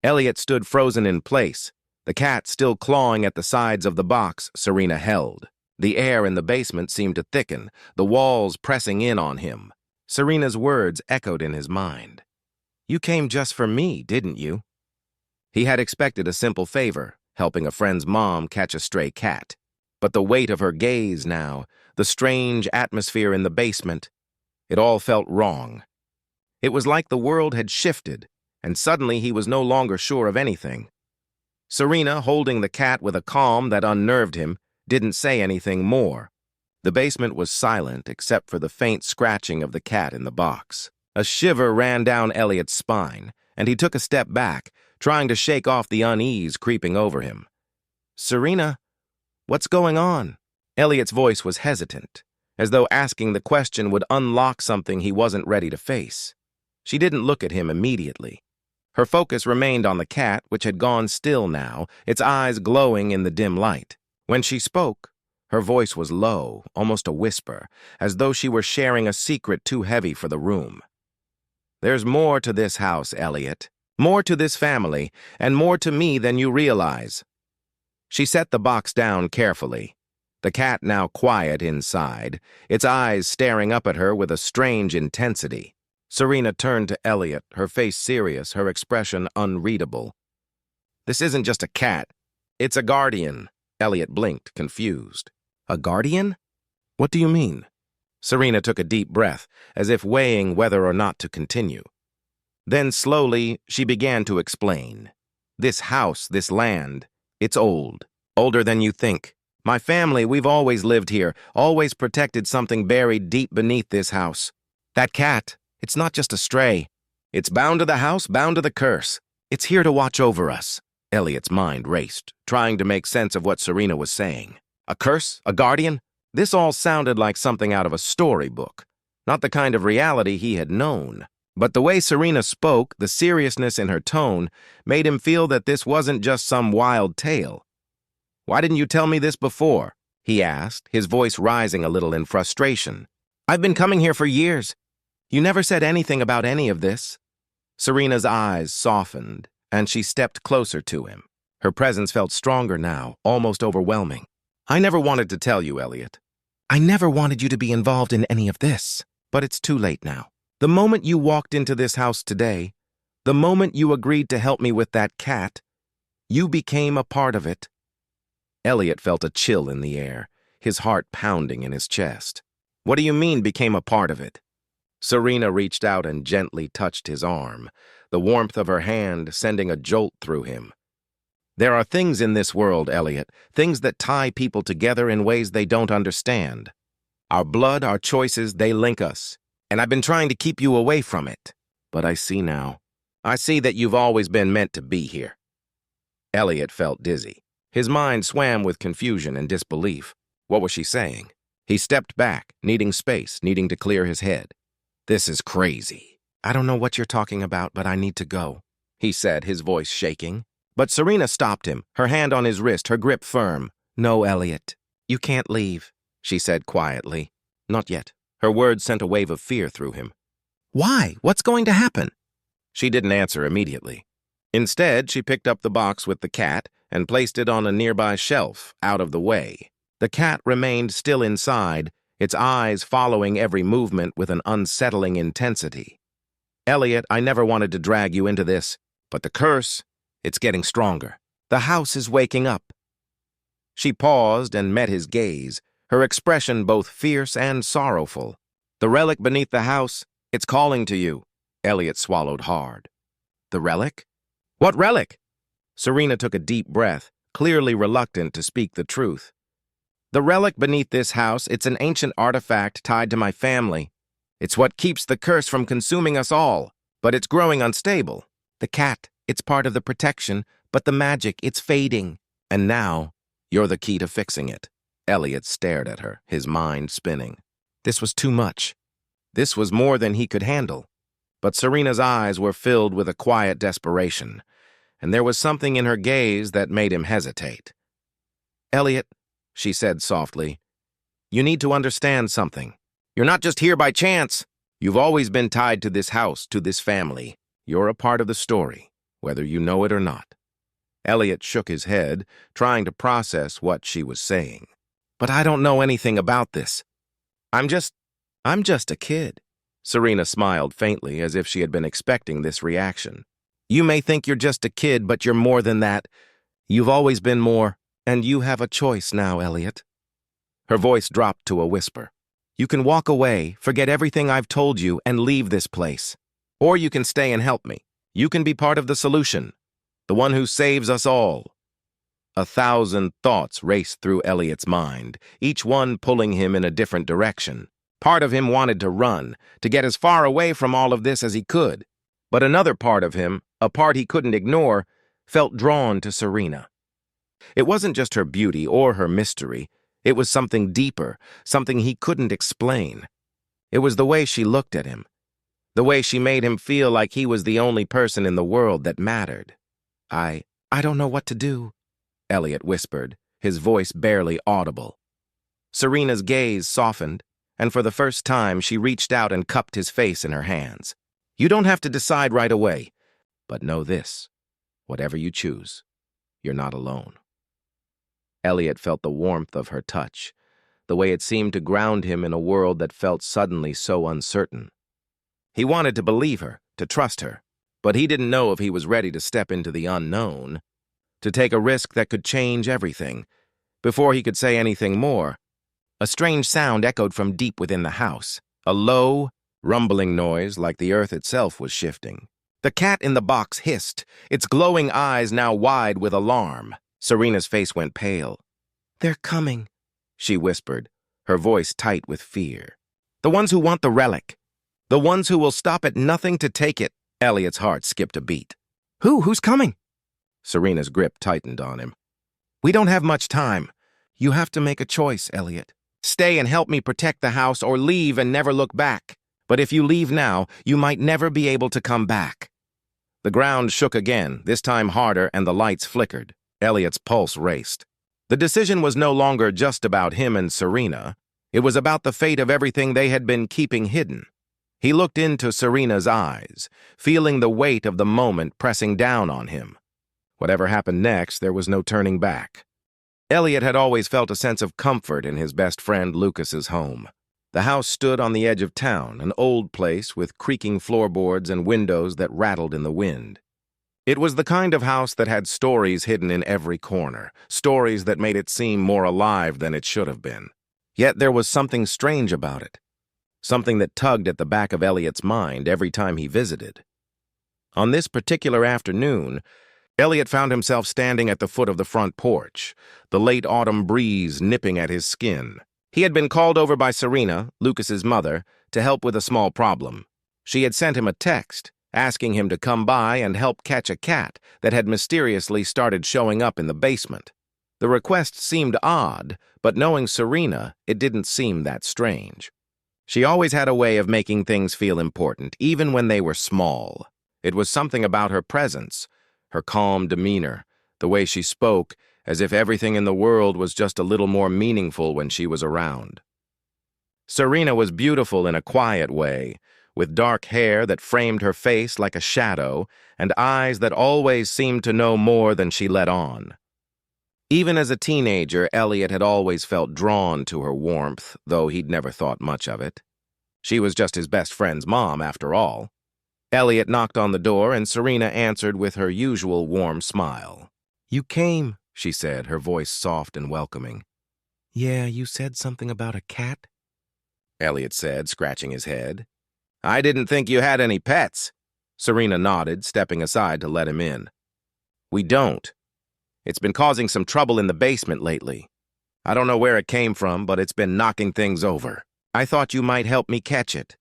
Elliot stood frozen in place, the cat still clawing at the sides of the box Serena held. The air in the basement seemed to thicken, the walls pressing in on him. Serena's words echoed in his mind. "You came just for me, didn't you?" He had expected a simple favor, helping a friend's mom catch a stray cat. But the weight of her gaze now, the strange atmosphere in the basement, it all felt wrong. It was like the world had shifted, and suddenly he was no longer sure of anything. Serena, holding the cat with a calm that unnerved him, didn't say anything more. The basement was silent except for the faint scratching of the cat in the box. A shiver ran down Elliot's spine, and he took a step back, trying to shake off the unease creeping over him. "Serena, what's going on?" Elliot's voice was hesitant, as though asking the question would unlock something he wasn't ready to face. She didn't look at him immediately. Her focus remained on the cat, which had gone still now, its eyes glowing in the dim light. When she spoke, her voice was low, almost a whisper, as though she were sharing a secret too heavy for the room. "There's more to this house, Elliot. More to this family, and more to me than you realize." She set the box down carefully, the cat now quiet inside, its eyes staring up at her with a strange intensity. Serena turned to Elliot, her face serious, her expression unreadable. "This isn't just a cat. It's a guardian." Elliot blinked, confused. "A guardian? What do you mean?" Serena took a deep breath, as if weighing whether or not to continue. Then slowly, she began to explain. "This house, this land, it's old. Older than you think. My family, we've always lived here, always protected something buried deep beneath this house. That cat, it's not just a stray. It's bound to the house, bound to the curse. It's here to watch over us." Elliot's mind raced, trying to make sense of what Serena was saying. A curse? A guardian? This all sounded like something out of a storybook, not the kind of reality he had known. But the way Serena spoke, the seriousness in her tone, made him feel that this wasn't just some wild tale. "Why didn't you tell me this before?" he asked, his voice rising a little in frustration. "I've been coming here for years. You never said anything about any of this." Serena's eyes softened, and she stepped closer to him. Her presence felt stronger now, almost overwhelming. "I never wanted to tell you, Elliot. I never wanted you to be involved in any of this, but it's too late now. The moment you walked into this house today, the moment you agreed to help me with that cat, you became a part of it." Elliot felt a chill in the air, his heart pounding in his chest. "What do you mean, became a part of it?" Serena reached out and gently touched his arm, the warmth of her hand sending a jolt through him. "There are things in this world, Elliot, things that tie people together in ways they don't understand. Our blood, our choices, they link us. And I've been trying to keep you away from it. But I see now. I see that you've always been meant to be here." Elliot felt dizzy. His mind swam with confusion and disbelief. What was she saying? He stepped back, needing space, needing to clear his head. "This is crazy. I don't know what you're talking about, but I need to go," he said, his voice shaking. But Serena stopped him, her hand on his wrist, her grip firm. "No, Elliot, you can't leave," she said quietly. "Not yet." Her words sent a wave of fear through him. "Why? What's going to happen?" She didn't answer immediately. Instead, she picked up the box with the cat and placed it on a nearby shelf, out of the way. The cat remained still inside, its eyes following every movement with an unsettling intensity. "Elliot, I never wanted to drag you into this, but the curse, it's getting stronger. The house is waking up." She paused and met his gaze, her expression both fierce and sorrowful. "The relic beneath the house, it's calling to you." Elliot swallowed hard. "The relic? What relic?" Serena took a deep breath, clearly reluctant to speak the truth. "The relic beneath this house, it's an ancient artifact tied to my family. It's what keeps the curse from consuming us all, but it's growing unstable. The cat, it's part of the protection, but the magic, it's fading. And now, you're the key to fixing it." Elliot stared at her, his mind spinning. This was too much. This was more than he could handle. But Serena's eyes were filled with a quiet desperation, and there was something in her gaze that made him hesitate. "Elliot," she said softly, "you need to understand something. You're not just here by chance. You've always been tied to this house, to this family. You're a part of the story. whether you know it or not. Elliot shook his head, trying to process what she was saying. But I don't know anything about this. I'm just a kid. Serena smiled faintly, as if she had been expecting this reaction. You may think you're just a kid, but you're more than that. You've always been more, and you have a choice now, Elliot. Her voice dropped to a whisper. You can walk away, forget everything I've told you, and leave this place. Or you can stay and help me. You can be part of the solution, the one who saves us all. 1,000 thoughts raced through Elliot's mind, each one pulling him in a different direction. Part of him wanted to run, to get as far away from all of this as he could. But another part of him, a part he couldn't ignore, felt drawn to Serena. It wasn't just her beauty or her mystery. It was something deeper, something he couldn't explain. It was the way she looked at him, the way she made him feel like he was the only person in the world that mattered. I don't know what to do, Elliot whispered, his voice barely audible. Serena's gaze softened, and for the first time she reached out and cupped his face in her hands. You don't have to decide right away, but know this, whatever you choose, you're not alone. Elliot felt the warmth of her touch, the way it seemed to ground him in a world that felt suddenly so uncertain. He wanted to believe her, to trust her, but he didn't know if he was ready to step into the unknown, to take a risk that could change everything. Before he could say anything more, a strange sound echoed from deep within the house, a low, rumbling noise like the earth itself was shifting. The cat in the box hissed, its glowing eyes now wide with alarm. Serena's face went pale. They're coming, she whispered, her voice tight with fear. The ones who want the relic. The ones who will stop at nothing to take it. Elliot's heart skipped a beat. Who's coming? Serena's grip tightened on him. We don't have much time. You have to make a choice, Elliot. Stay and help me protect the house or leave and never look back. But if you leave now, you might never be able to come back. The ground shook again, this time harder, and the lights flickered. Elliot's pulse raced. The decision was no longer just about him and Serena. It was about the fate of everything they had been keeping hidden. He looked into Serena's eyes, feeling the weight of the moment pressing down on him. Whatever happened next, there was no turning back. Elliot had always felt a sense of comfort in his best friend Lucas's home. The house stood on the edge of town, an old place with creaking floorboards and windows that rattled in the wind. It was the kind of house that had stories hidden in every corner, stories that made it seem more alive than it should have been. Yet there was something strange about it, something that tugged at the back of Elliot's mind every time he visited. On this particular afternoon, Elliot found himself standing at the foot of the front porch, the late autumn breeze nipping at his skin. He had been called over by Serena, Lucas's mother, to help with a small problem. She had sent him a text, asking him to come by and help catch a cat that had mysteriously started showing up in the basement. The request seemed odd, but knowing Serena, it didn't seem that strange. She always had a way of making things feel important, even when they were small. It was something about her presence, her calm demeanor, the way she spoke, as if everything in the world was just a little more meaningful when she was around. Serena was beautiful in a quiet way, with dark hair that framed her face like a shadow and eyes that always seemed to know more than she let on. Even as a teenager, Elliot had always felt drawn to her warmth, though he'd never thought much of it. She was just his best friend's mom, after all. Elliot knocked on the door, and Serena answered with her usual warm smile. You came, she said, her voice soft and welcoming. Yeah, you said something about a cat? Elliot said, scratching his head. I didn't think you had any pets. Serena nodded, stepping aside to let him in. We don't. It's been causing some trouble in the basement lately. I don't know where it came from, but it's been knocking things over. I thought you might help me catch it.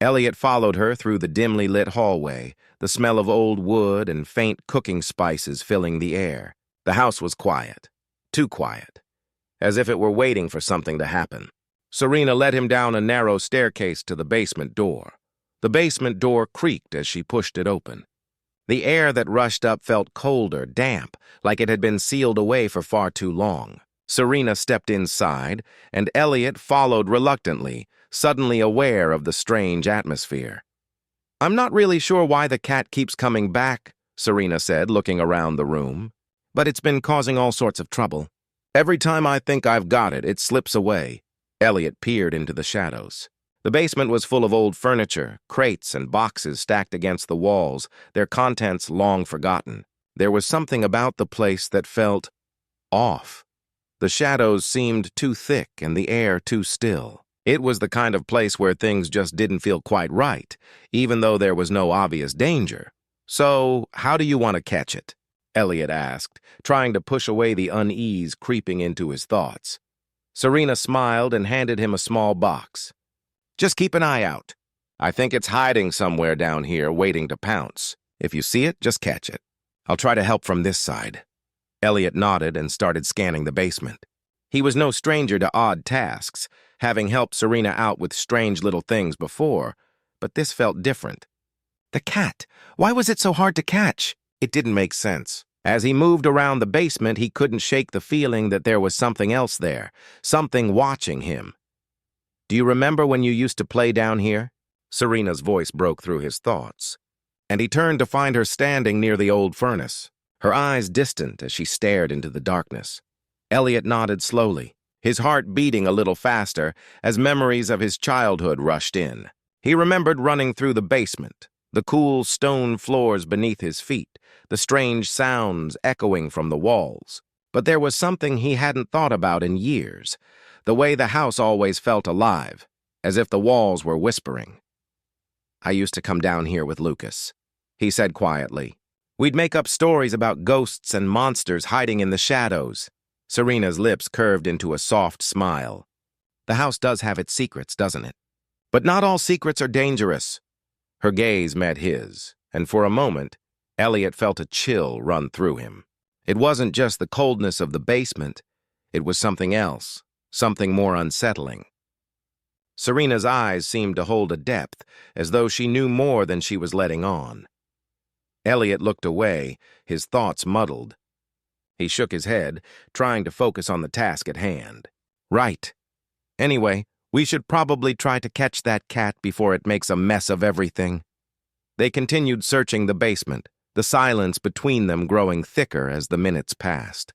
Elliot followed her through the dimly lit hallway, the smell of old wood and faint cooking spices filling the air. The house was quiet, too quiet, as if it were waiting for something to happen. Serena led him down a narrow staircase to the basement door. The basement door creaked as she pushed it open. The air that rushed up felt colder, damp, like it had been sealed away for far too long. Serena stepped inside, and Elliot followed reluctantly, suddenly aware of the strange atmosphere. I'm not really sure why the cat keeps coming back, Serena said, looking around the room. "But it's been causing all sorts of trouble. Every time I think I've got it, it slips away." Elliot peered into the shadows. The basement was full of old furniture, crates and boxes stacked against the walls, their contents long forgotten. There was something about the place that felt off. The shadows seemed too thick and the air too still. It was the kind of place where things just didn't feel quite right, even though there was no obvious danger. "So, how do you want to catch it?" Elliot asked, trying to push away the unease creeping into his thoughts. Serena smiled and handed him a small box. "Just keep an eye out. I think it's hiding somewhere down here, waiting to pounce. If you see it, just catch it. I'll try to help from this side." Elliot nodded and started scanning the basement. He was no stranger to odd tasks, having helped Serena out with strange little things before, but this felt different. The cat! Why was it so hard to catch? It didn't make sense. As he moved around the basement, he couldn't shake the feeling that there was something else there, something watching him. "Do you remember when you used to play down here?" Serena's voice broke through his thoughts, and he turned to find her standing near the old furnace, her eyes distant as she stared into the darkness. Elliot nodded slowly, his heart beating a little faster as memories of his childhood rushed in. He remembered running through the basement, the cool stone floors beneath his feet, the strange sounds echoing from the walls. But there was something he hadn't thought about in years, the way the house always felt alive, as if the walls were whispering. "I used to come down here with Lucas," he said quietly. "We'd make up stories about ghosts and monsters hiding in the shadows." Serena's lips curved into a soft smile. "The house does have its secrets, doesn't it? But not all secrets are dangerous." Her gaze met his, and for a moment, Elliot felt a chill run through him. It wasn't just the coldness of the basement, it was something else, something more unsettling. Serena's eyes seemed to hold a depth, as though she knew more than she was letting on. Elliot looked away, his thoughts muddled. He shook his head, trying to focus on the task at hand. "Right. Anyway, we should probably try to catch that cat before it makes a mess of everything." They continued searching the basement, the silence between them growing thicker as the minutes passed.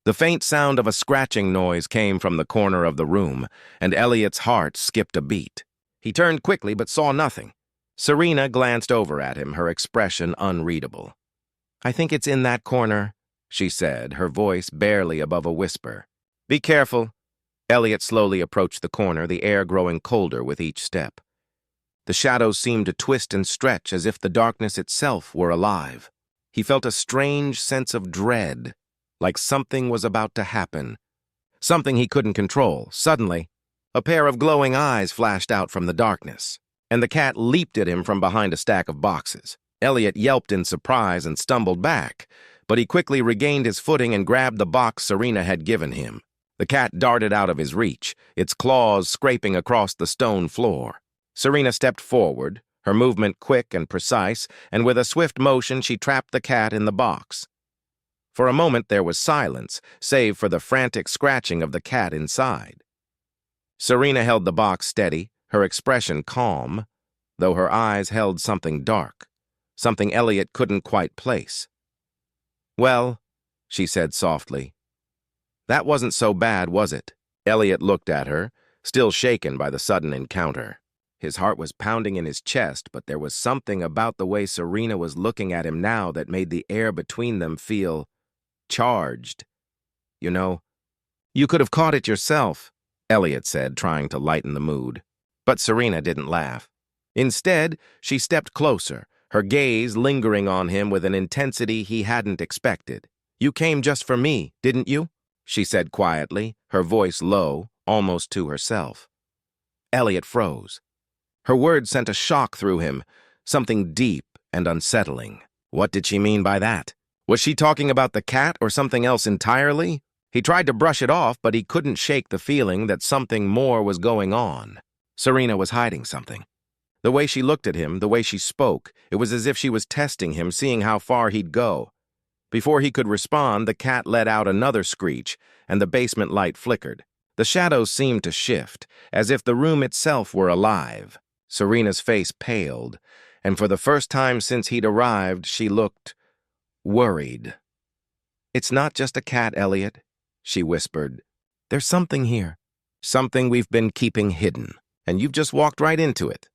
The faint sound of a scratching noise came from the corner of the room, and Elliot's heart skipped a beat. He turned quickly but saw nothing. Serena glanced over at him, her expression unreadable. "I think it's in that corner," she said, her voice barely above a whisper. "Be careful." Elliot slowly approached the corner, the air growing colder with each step. The shadows seemed to twist and stretch as if the darkness itself were alive. He felt a strange sense of dread, like something was about to happen, something he couldn't control. Suddenly, a pair of glowing eyes flashed out from the darkness, and the cat leaped at him from behind a stack of boxes. Elliot yelped in surprise and stumbled back, but he quickly regained his footing and grabbed the box Serena had given him. The cat darted out of his reach, its claws scraping across the stone floor. Serena stepped forward, her movement quick and precise, and with a swift motion she trapped the cat in the box. For a moment there was silence, save for the frantic scratching of the cat inside. Serena held the box steady, her expression calm, though her eyes held something dark, something Elliot couldn't quite place. "Well," she said softly, "that wasn't so bad, was it?" Elliot looked at her, still shaken by the sudden encounter. His heart was pounding in his chest, but there was something about the way Serena was looking at him now that made the air between them feel charged. "You know, you could have caught it yourself," Elliot said, trying to lighten the mood. But Serena didn't laugh. Instead, she stepped closer, her gaze lingering on him with an intensity he hadn't expected. "You came just for me, didn't you?" she said quietly, her voice low, almost to herself. Elliot froze. Her words sent a shock through him, something deep and unsettling. What did she mean by that? Was she talking about the cat or something else entirely? He tried to brush it off, but he couldn't shake the feeling that something more was going on. Serena was hiding something. The way she looked at him, the way she spoke, it was as if she was testing him, seeing how far he'd go. Before he could respond, the cat let out another screech, and the basement light flickered. The shadows seemed to shift, as if the room itself were alive. Serena's face paled, and for the first time since he'd arrived, she looked worried. "It's not just a cat, Elliot," she whispered. "There's something here. Something we've been keeping hidden, and you've just walked right into it."